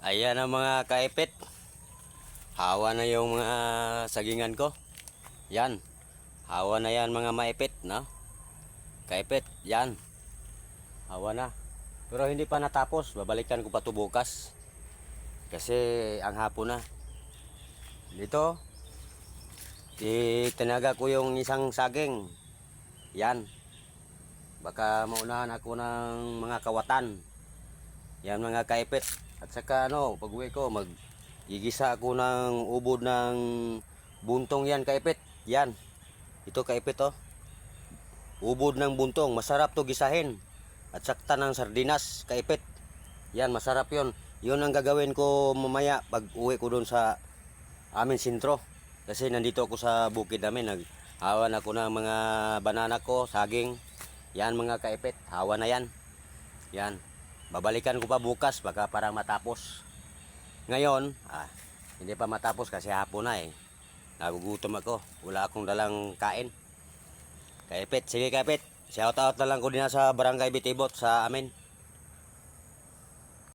Ayan ang mga kaipit. Hawa na yung mga sagingan ko. Yan. Hawa na yan mga maipit, no? Kaipit, yan. Hawa na. Pero hindi pa natapos. Babalikan ko pa to bukas. Kasi ang hapon na. Dito, itinaga ko yung isang saging. Yan. Baka maunahan ako ng mga kawatan. Yan mga kaipit. At saka pag uwi ko, gigisa ako ng ubod ng buntong yan kaipit. Yan. Ito kaipit oh. Ubod ng buntong. Masarap to gisahin. At sakta ng sardinas kaipit. Yan, masarap yon. Yun ang gagawin ko mamaya pag uwi ko doon sa amin sentro. Kasi nandito ako sa bukid namin. Naghawan ako ng mga banana ko, saging. Yan mga kaipit. Hawa na yan. Yan. Babalikan ko pa bukas baka para matapos. Ngayon, hindi pa matapos kasi hapon na eh. Nagugutom ako. Wala akong dalang kain. Kaipit, sige kaipit. Shout out na lang ko din sa Barangay Bitibot sa amin.